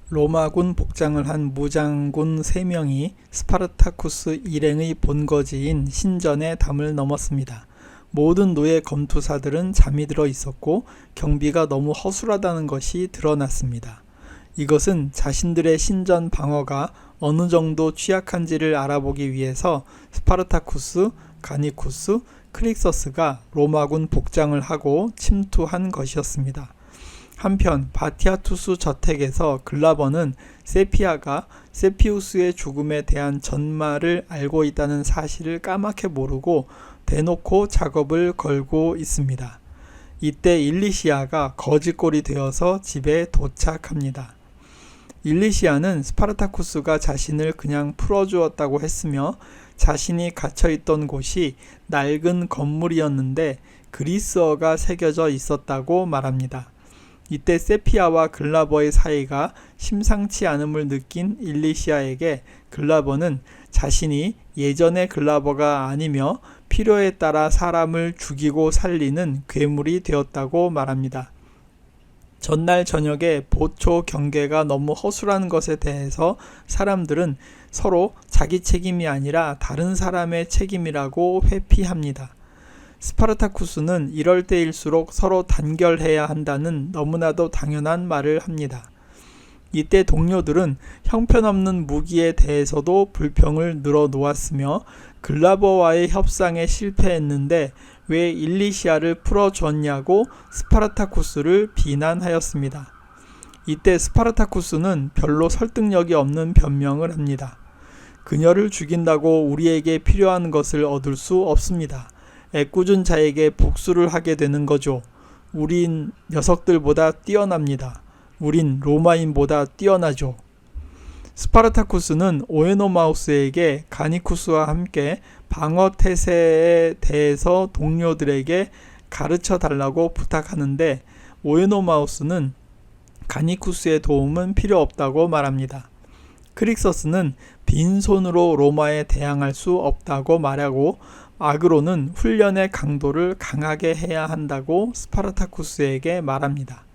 로마군 복장을 한 무장군 3명이 스파르타쿠스 일행의 본거지인 신전의 담을 넘었습니다. 모든 노예 검투사들은 잠이 들어 있었고 경비가 너무 허술하다는 것이 드러났습니다. 이것은 자신들의 신전 방어가 어느 정도 취약한지를 알아보기 위해서 스파르타쿠스, 가니쿠스, 크릭서스가 로마군 복장을 하고 침투한 것이었습니다. 한편 바티아투스 저택에서 글라버는 세피아가 세피우스의 죽음에 대한 전말을 알고 있다는 사실을 까맣게 모르고 대놓고 작업을 걸고 있습니다. 이때 일리시아가 거지꼴이 되어서 집에 도착합니다. 일리시아는 스파르타쿠스가 자신을 그냥 풀어주었다고 했으며 자신이 갇혀있던 곳이 낡은 건물이었는데 그리스어가 새겨져 있었다고 말합니다. 이때 세피아와 글라버의 사이가 심상치 않음을 느낀 일리시아에게 글라버는 자신이 예전의 글라버가 아니며 필요에 따라 사람을 죽이고 살리는 괴물이 되었다고 말합니다. 전날 저녁에 보초 경계가 너무 허술한 것에 대해서 사람들은 서로 자기 책임이 아니라 다른 사람의 책임이라고 회피합니다. 스파르타쿠스는 이럴 때일수록 서로 단결해야 한다는 너무나도 당연한 말을 합니다. 이때 동료들은 형편없는 무기에 대해서도 불평을 늘어놓았으며 글라버와의 협상에 실패했는데 왜 일리시아를 풀어줬냐고 스파르타쿠스를 비난하였습니다. 이때 스파르타쿠스는 별로 설득력이 없는 변명을 합니다. 그녀를 죽인다고 우리에게 필요한 것을 얻을 수 없습니다. 애꿎은 자에게 복수를 하게 되는 거죠. 우린 녀석들보다 뛰어납니다. 우린 로마인보다 뛰어나죠. 스파르타쿠스는 오에노마우스에게 가니쿠스와 함께 방어 태세에 대해서 동료들에게 가르쳐 달라고 부탁하는데 오에노마우스는 가니쿠스의 도움은 필요 없다고 말합니다. 크릭서스는 빈손으로 로마에 대항할 수 없다고 말하고 아그로는 훈련의 강도를 강하게 해야 한다고 스파르타쿠스에게 말합니다.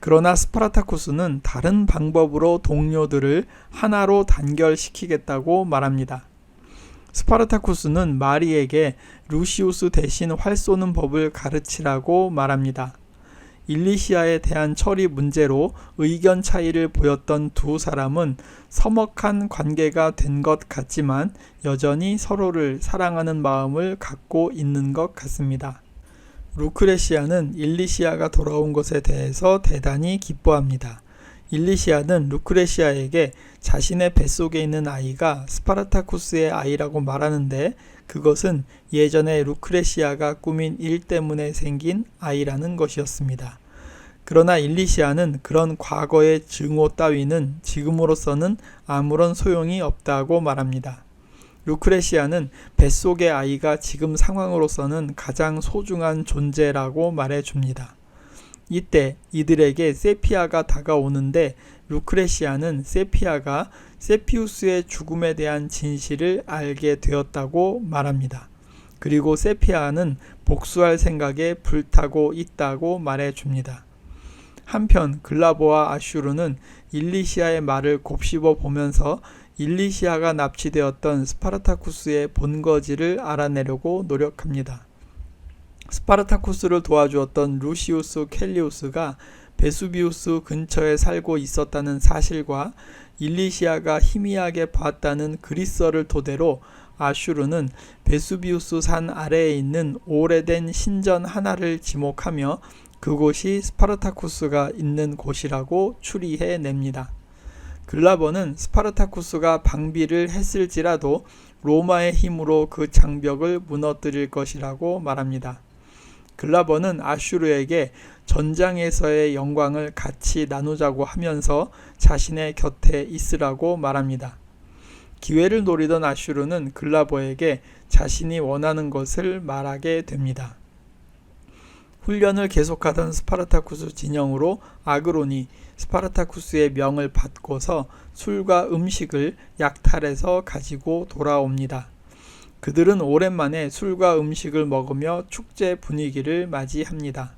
그러나 스파르타쿠스는 다른 방법으로 동료들을 하나로 단결시키겠다고 말합니다. 스파르타쿠스는 마리에게 루시우스 대신 활 쏘는 법을 가르치라고 말합니다. 일리시아에 대한 처리 문제로 의견 차이를 보였던 두 사람은 서먹한 관계가 된 것 같지만 여전히 서로를 사랑하는 마음을 갖고 있는 것 같습니다. 루크레시아는 일리시아가 돌아온 것에 대해서 대단히 기뻐합니다. 일리시아는 루크레시아에게 자신의 뱃속에 있는 아이가 스파르타쿠스의 아이라고 말하는데 그것은 예전에 루크레시아가 꾸민 일 때문에 생긴 아이라는 것이었습니다. 그러나 일리시아는 그런 과거의 증오 따위는 지금으로서는 아무런 소용이 없다고 말합니다. 루크레시아는 뱃속의 아이가 지금 상황으로서는 가장 소중한 존재라고 말해줍니다. 이때 이들에게 세피아가 다가오는데 루크레시아는 세피아가 세피우스의 죽음에 대한 진실을 알게 되었다고 말합니다. 그리고 세피아는 복수할 생각에 불타고 있다고 말해줍니다. 한편 글라버와 아슈르는 일리시아의 말을 곱씹어 보면서 일리시아가 납치되었던 스파르타쿠스의 본거지를 알아내려고 노력합니다. 스파르타쿠스를 도와주었던 루시우스 켈리우스가 베수비우스 근처에 살고 있었다는 사실과 일리시아가 희미하게 봤다는 그리스어를 토대로 아슈르는 베수비우스 산 아래에 있는 오래된 신전 하나를 지목하며 그곳이 스파르타쿠스가 있는 곳이라고 추리해냅니다. 글라버는 스파르타쿠스가 방비를 했을지라도 로마의 힘으로 그 장벽을 무너뜨릴 것이라고 말합니다. 글라버는 아슈르에게 전장에서의 영광을 같이 나누자고 하면서 자신의 곁에 있으라고 말합니다. 기회를 노리던 아슈르는 글라버에게 자신이 원하는 것을 말하게 됩니다. 훈련을 계속하던 스파르타쿠스 진영으로 아그론이 스파르타쿠스의 명을 받고서 술과 음식을 약탈해서 가지고 돌아옵니다. 그들은 오랜만에 술과 음식을 먹으며 축제 분위기를 맞이합니다.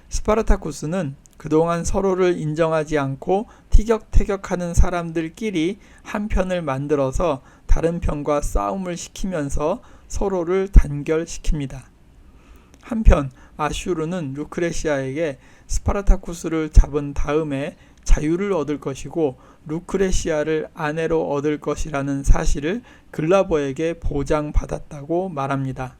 스파르타쿠스는 그동안 서로를 인정하지 않고 티격태격하는 사람들끼리 한 편을 만들어서 다른 편과 싸움을 시키면서 서로를 단결시킵니다. 한편 아슈르는 루크레시아에게 스파르타쿠스를 잡은 다음에 자유를 얻을 것이고 루크레시아를 아내로 얻을 것이라는 사실을 글라버에게 보장받았다고 말합니다.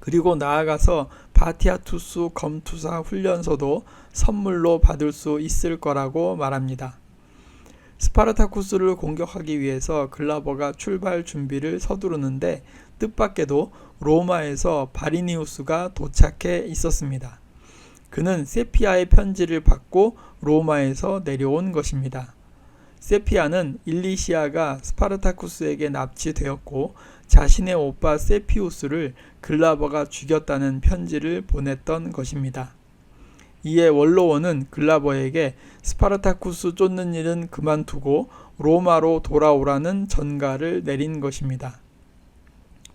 그리고 나아가서 바티아투스 검투사 훈련소도 선물로 받을 수 있을 거라고 말합니다. 스파르타쿠스를 공격하기 위해서 글라버가 출발 준비를 서두르는데 뜻밖에도 로마에서 바리니우스가 도착해 있었습니다. 그는 세피아의 편지를 받고 로마에서 내려온 것입니다. 세피아는 일리시아가 스파르타쿠스에게 납치되었고 자신의 오빠 세피우스를 글라버가 죽였다는 편지를 보냈던 것입니다. 이에 원로원은 글라버에게 스파르타쿠스 쫓는 일은 그만두고 로마로 돌아오라는 전가를 내린 것입니다.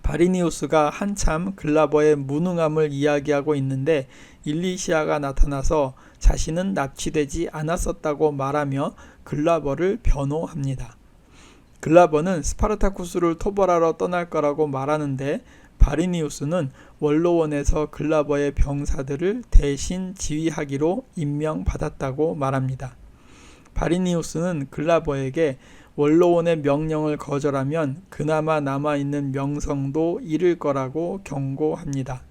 바리니우스가 한참 글라버의 무능함을 이야기하고 있는데 일리시아가 나타나서 자신은 납치되지 않았었다고 말하며 글라버를 변호합니다. 글라버는 스파르타쿠스를 토벌하러 떠날 거라고 말하는데 바리니우스는 원로원에서 글라버의 병사들을 대신 지휘하기로 임명받았다고 말합니다. 바리니우스는 글라버에게 원로원의 명령을 거절하면 그나마 남아있는 명성도 잃을 거라고 경고합니다.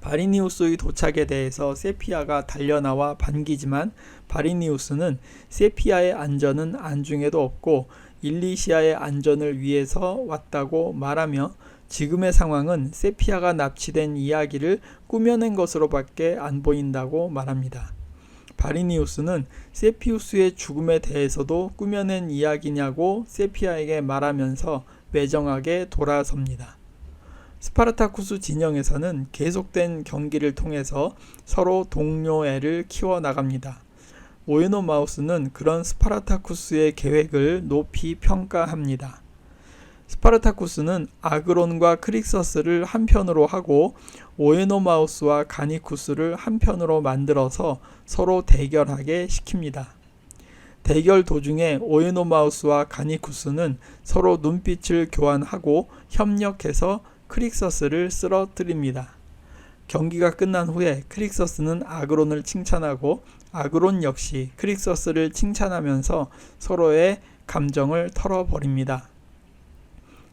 바리니우스의 도착에 대해서 세피아가 달려나와 반기지만 바리니우스는 세피아의 안전은 안중에도 없고 일리시아의 안전을 위해서 왔다고 말하며 지금의 상황은 세피아가 납치된 이야기를 꾸며낸 것으로밖에 안 보인다고 말합니다. 바리니우스는 세피우스의 죽음에 대해서도 꾸며낸 이야기냐고 세피아에게 말하면서 매정하게 돌아섭니다. 스파르타쿠스 진영에서는 계속된 경기를 통해서 서로 동료애를 키워나갑니다. 오에노마우스는 그런 스파르타쿠스의 계획을 높이 평가합니다. 스파르타쿠스는 아그론과 크릭서스를 한편으로 하고 오에노마우스와 가니쿠스를 한편으로 만들어서 서로 대결하게 시킵니다. 대결 도중에 오에노마우스와 가니쿠스는 서로 눈빛을 교환하고 협력해서 크릭서스를 쓰러뜨립니다. 경기가 끝난 후에 크릭서스는 아그론을 칭찬하고 아그론 역시 크릭서스를 칭찬하면서 서로의 감정을 털어버립니다.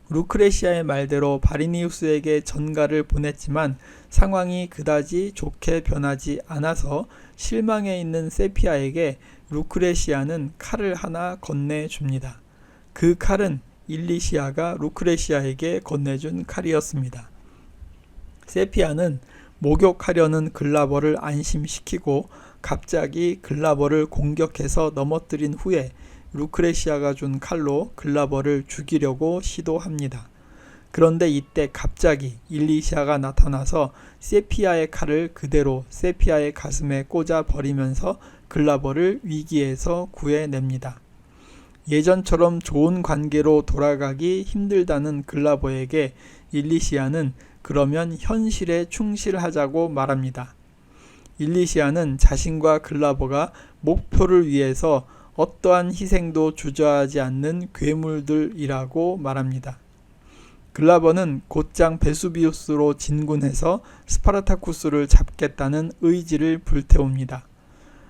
루크레시아의 말대로 바리니우스에게 전가를 보냈지만 상황이 그다지 좋게 변하지 않아서 실망해 있는 세피아에게 루크레시아는 칼을 하나 건네줍니다. 그 칼은 일리시아가 루크레시아에게 건네준 칼이었습니다. 세피아는 목욕하려는 글라버를 안심시키고 갑자기 글라버를 공격해서 넘어뜨린 후에 루크레시아가 준 칼로 글라버를 죽이려고 시도합니다. 그런데 이때 갑자기 일리시아가 나타나서 세피아의 칼을 그대로 세피아의 가슴에 꽂아 버리면서 글라버를 위기에서 구해냅니다. 예전처럼 좋은 관계로 돌아가기 힘들다는 글라버에게 일리시아는 그러면 현실에 충실하자고 말합니다. 일리시아는 자신과 글라버가 목표를 위해서 어떠한 희생도 주저하지 않는 괴물들이라고 말합니다. 글라버는 곧장 베수비우스로 진군해서 스파르타쿠스를 잡겠다는 의지를 불태웁니다.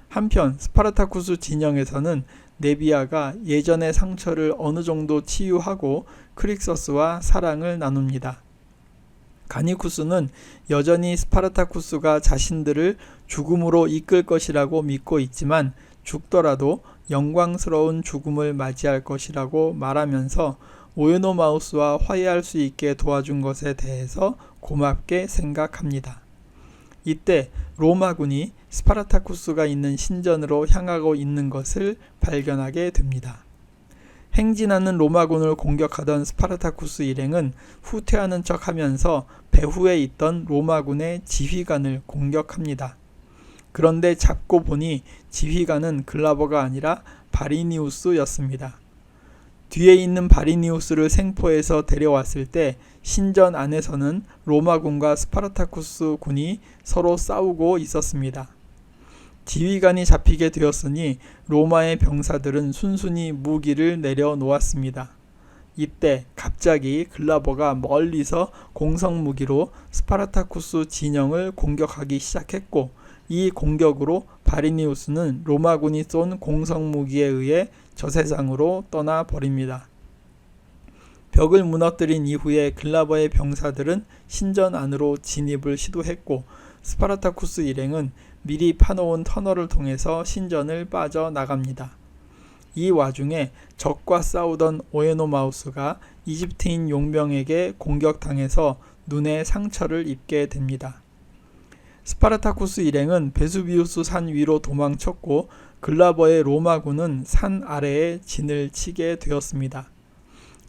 한편 스파르타쿠스 진영에서는 네비아가 예전의 상처를 어느 정도 치유하고 크릭서스와 사랑을 나눕니다. 가니쿠스는 여전히 스파르타쿠스가 자신들을 죽음으로 이끌 것이라고 믿고 있지만 죽더라도 영광스러운 죽음을 맞이할 것이라고 말하면서 오에노마우스와 화해할 수 있게 도와준 것에 대해서 고맙게 생각합니다. 이때 로마군이 스파르타쿠스가 있는 신전으로 향하고 있는 것을 발견하게 됩니다. 행진하는 로마군을 공격하던 스파르타쿠스 일행은 후퇴하는 척하면서 배후에 있던 로마군의 지휘관을 공격합니다. 그런데 잡고 보니 지휘관은 글라버가 아니라 바리니우스였습니다. 뒤에 있는 바리니우스를 생포해서 데려왔을 때 신전 안에서는 로마군과 스파르타쿠스 군이 서로 싸우고 있었습니다. 지휘관이 잡히게 되었으니 로마의 병사들은 순순히 무기를 내려놓았습니다. 이때 갑자기 글라버가 멀리서 공성무기로 스파르타쿠스 진영을 공격하기 시작했고, 이 공격으로 바리니우스는 로마군이 쏜 공성무기에 의해 저세상으로 떠나버립니다. 벽을 무너뜨린 이후에 글라버의 병사들은 신전 안으로 진입을 시도했고, 스파르타쿠스 일행은 미리 파놓은 터널을 통해서 신전을 빠져나갑니다. 이 와중에 적과 싸우던 오에노마우스가 이집트인 용병에게 공격당해서 눈에 상처를 입게 됩니다. 스파르타쿠스 일행은 베수비우스 산 위로 도망쳤고, 글라버의 로마군은 산 아래에 진을 치게 되었습니다.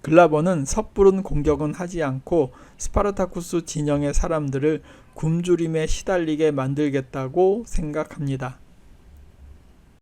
글라버는 섣부른 공격은 하지 않고 스파르타쿠스 진영의 사람들을 굶주림에 시달리게 만들겠다고 생각합니다.